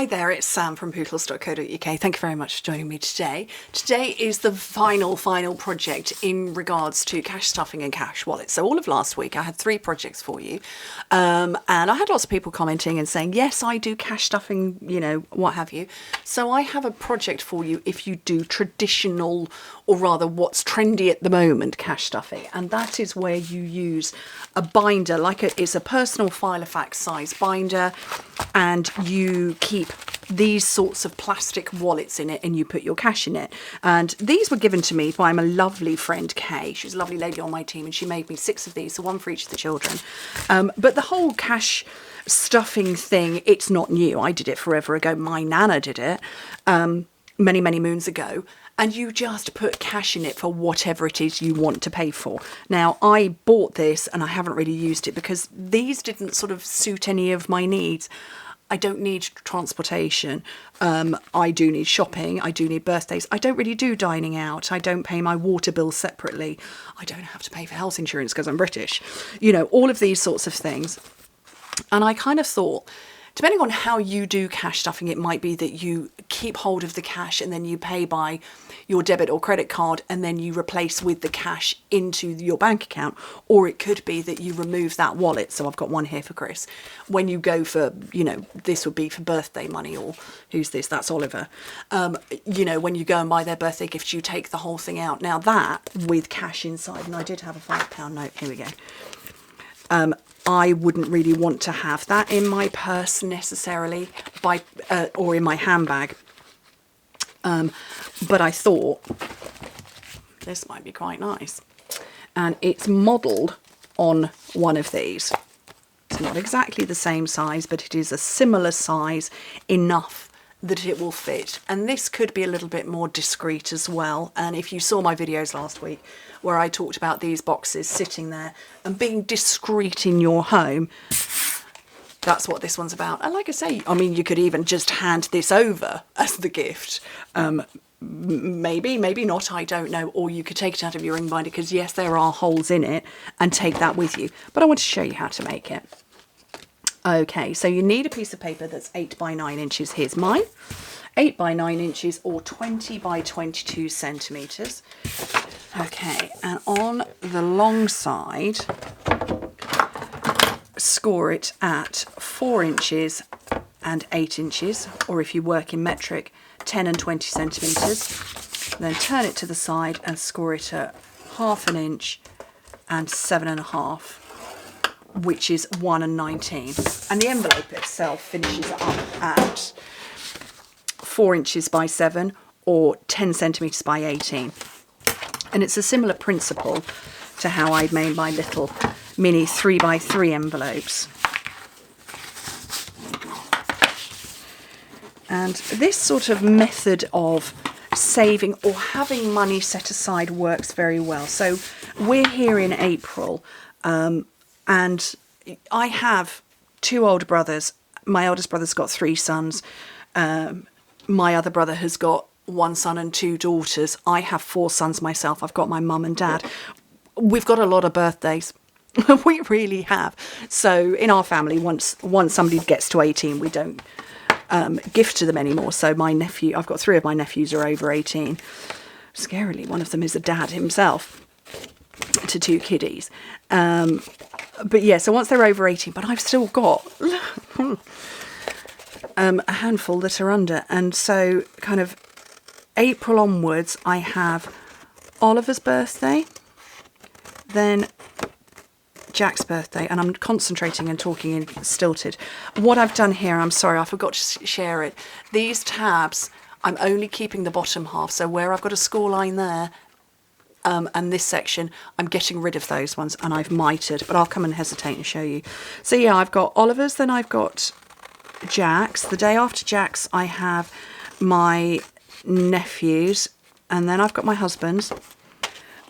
Hi there, it's Sam from Pootles.co.uk. Thank you very much for joining me today. Today is the final project in regards to cash stuffing and cash wallets. So all of last week I had 3 projects for you, and I had lots of people commenting and saying, yes, I do cash stuffing, you know, what have you. So I have a project for you if you do traditional, or rather what's trendy at the moment, cash stuffing, and that is where you use a binder, it's a personal Filofax size binder, and you keep these sorts of plastic wallets in it and you put your cash in it. And these were given to me by my lovely friend Kay. She's a lovely lady on my team, and she made me 6 of these, so 1 for each of the children. But the whole cash stuffing thing, it's not new. I did it forever ago. My nana did it many moons ago. And you just put cash in it for whatever it is you want to pay for. Now, I bought this and I haven't really used it because these didn't sort of suit any of my needs. I don't need transportation. I do need shopping. I do need birthdays. I don't really do dining out. I don't pay my water bill separately. I don't have to pay for health insurance because I'm British. You know, all of these sorts of things. And I kind of thought, depending on how you do cash stuffing, it might be that you keep hold of the cash and then you pay by your debit or credit card and then you replace with the cash into your bank account. Or it could be that you remove that wallet. So I've got one here for Chris. When you go for, you know, this would be for birthday money, or who's this? That's Oliver. You know, when you go and buy their birthday gift, you take the whole thing out. Now that with cash inside, and I did have a £5 note. Here we go. I wouldn't really want to have that in my purse necessarily, or in my handbag. But I thought this might be quite nice. And it's modelled on one of these. It's not exactly the same size, but it is a similar size enough that it will fit. And this could be a little bit more discreet as well. And if you saw my videos last week where I talked about these boxes sitting there and being discreet in your home, that's what this one's about. And like I say, I mean, you could even just hand this over as the gift. Maybe not, I don't know. Or you could take it out of your ring binder, because yes, there are holes in it, and take that with you. But I want to show you how to make it. Okay, so you need a piece of paper that's 8 by 9 inches. Here's mine. 8 by 9 inches or 20 by 22 centimetres. Okay, and on the long side, score it at 4 inches and 8 inches, or if you work in metric, 10 and 20 centimetres. Then turn it to the side and score it at 1/2 inch and 7.5, which is 1 and 19. And the envelope itself finishes up at 4 inches by 7 or 10 centimetres by 18. And it's a similar principle to how I made my little mini 3 by 3 envelopes. And this sort of method of saving or having money set aside works very well. So we're here in April, and I have 2 older brothers. My eldest brother's got 3 sons. My other brother has got 1 son and 2 daughters. I have 4 sons myself. I've got my mum and dad. We've got a lot of birthdays. We really have. So in our family, once somebody gets to 18, we don't gift to them anymore. So my nephew, I've got 3 of my nephews are over 18. Scarily, one of them is a dad himself to 2 kiddies. But yeah, so once they're over 18, but I've still got a handful that are under. And so kind of April onwards, I have Oliver's birthday, then Jack's birthday, and I'm concentrating and talking in stilted. What I've done here, I'm sorry, I forgot to share it. These tabs, I'm only keeping the bottom half. So where I've got a score line there, and this section, I'm getting rid of those ones, and I've mitered, but I'll come and hesitate and show you. So yeah, I've got Oliver's, then I've got Jack's. The day after Jack's, I have my nephews, and then I've got my husband's.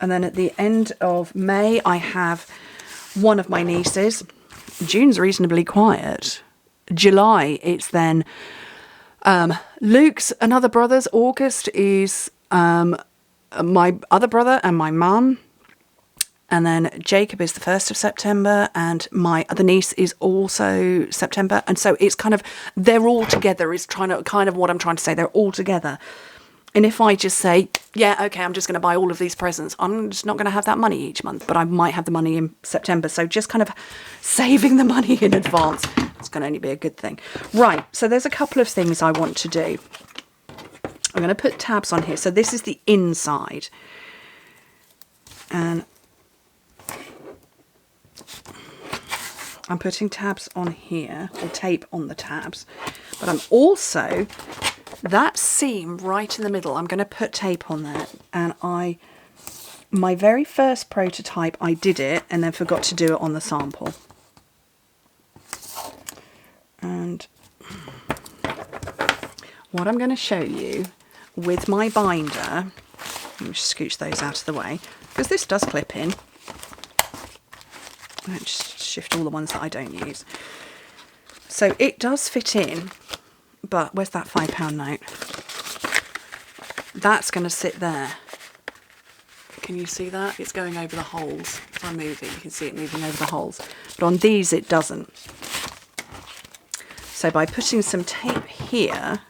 And then at the end of May, I have one of my nieces. June's reasonably quiet. July, it's then Luke's and other brothers. August is my other brother and my mum. And then Jacob is the 1st of September, and my other niece is also September. And so it's kind of, they're all together is kind of what I'm trying to say. They're all together. And if I just say, yeah, okay, I'm just going to buy all of these presents, I'm just not going to have that money each month, but I might have the money in September. So just kind of saving the money in advance, it's going to only be a good thing. Right, so there's a couple of things I want to do. I'm going to put tabs on here. So this is the inside. And I'm putting tabs on here, or tape on the tabs. But I'm also, that seam right in the middle, I'm going to put tape on that. And my very first prototype, I did it and then forgot to do it on the sample. And what I'm going to show you with my binder, let me just scooch those out of the way, because this does clip in. Let's just shift all the ones that I don't use. So it does fit in, but where's that £5 note? That's going to sit there. Can you see that? It's going over the holes. If I move it, you can see it moving over the holes. But on these, it doesn't. So by putting some tape here,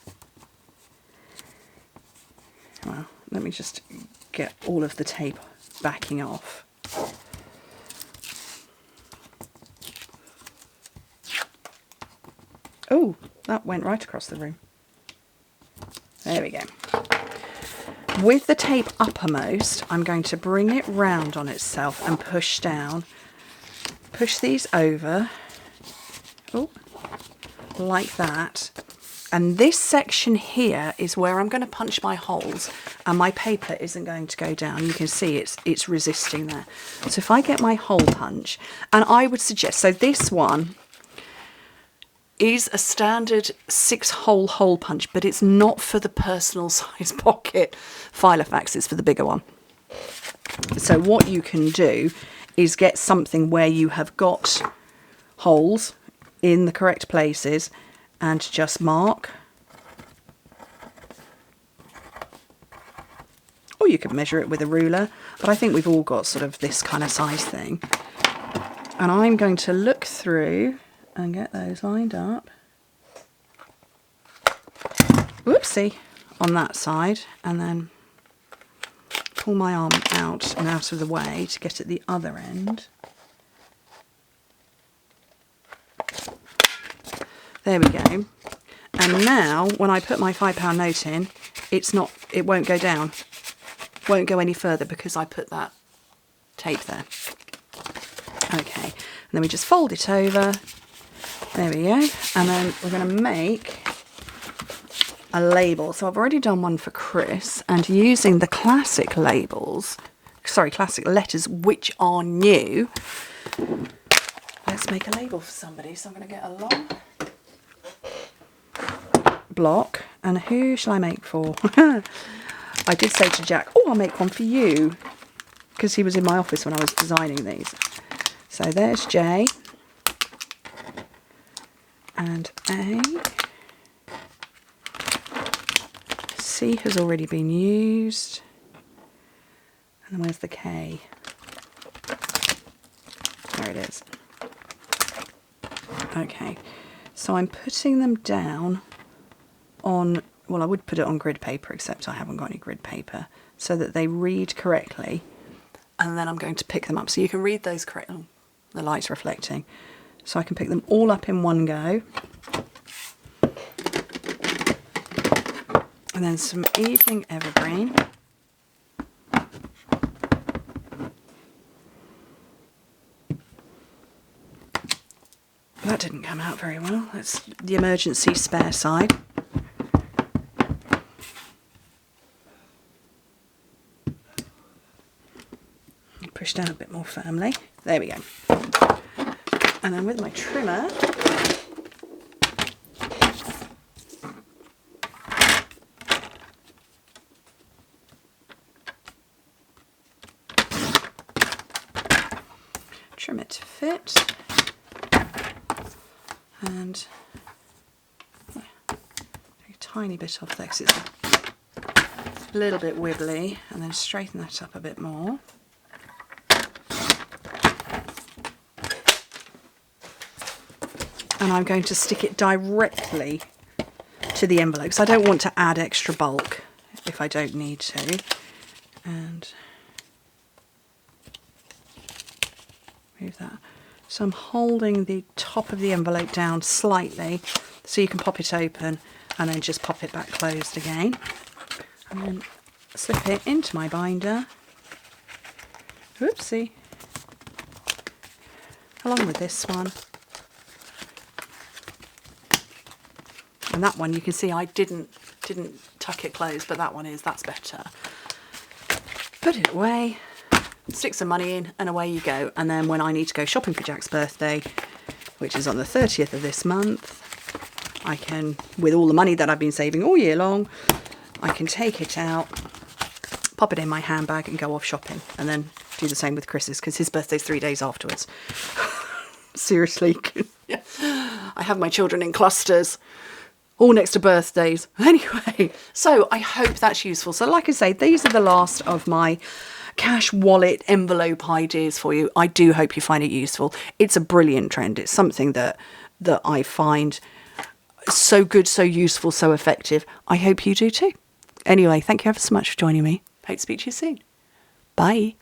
well, let me just get all of the tape backing off. Oh, that went right across the room. There we go. With the tape uppermost, I'm going to bring it round on itself and push down. Push these over. Oh, like that. And this section here is where I'm going to punch my holes, and my paper isn't going to go down. You can see it's resisting there. So if I get my hole punch, and I would suggest, so this one is a standard 6-hole punch, but it's not for the personal size pocket Filofax, it's for the bigger one. So what you can do is get something where you have got holes in the correct places and just mark. Or you could measure it with a ruler, but I think we've all got sort of this kind of size thing. And I'm going to look through and get those lined up. Whoopsie, on that side, and then pull my arm out and out of the way to get at the other end. There we go. And now when I put my £5 note in, it won't go down. Won't go any further because I put that tape there. Okay, and then we just fold it over. There we go. And then we're going to make a label. So I've already done one for Chris, and using the classic labels, sorry, classic letters, which are new, let's make a label for somebody. So I'm going to get a long block, and who shall I make for? I did say to Jack, oh, I'll make one for you, because he was in my office when I was designing these. So there's J and A. C has already been used. And then where's the K? There it is. Okay, so I'm putting them down on, well, I would put it on grid paper, except I haven't got any grid paper, so that they read correctly. And then I'm going to pick them up. So you can read those correctly. Oh, the light's reflecting. So I can pick them all up in one go. And then some Evening Evergreen. That didn't come out very well. That's the emergency spare side. Push down a bit more firmly. There we go. And then with my trimmer, trim it to fit, and a tiny bit off there because it's a little bit wibbly, and then straighten that up a bit more. and I'm going to stick it directly to the envelope, so I don't want to add extra bulk if I don't need to. And move that. So I'm holding the top of the envelope down slightly so you can pop it open and then just pop it back closed again. And then slip it into my binder. Whoopsie. Along with this one. And that one, you can see I didn't tuck it closed, but that one that's better. Put it away, stick some money in, and away you go. And then when I need to go shopping for Jack's birthday, which is on the 30th of this month, I can, with all the money that I've been saving all year long, I can take it out, pop it in my handbag and go off shopping. And then do the same with Chris's, because his birthday's 3 days afterwards. Seriously. Yeah. I have my children in clusters, all next to birthdays. Anyway, so I hope that's useful. So like I say, these are the last of my cash wallet envelope ideas for you. I do hope you find it useful. It's a brilliant trend. It's something that I find so good, so useful, so effective. I hope you do too. Anyway, thank you ever so much for joining me. Hope to speak to you soon. Bye.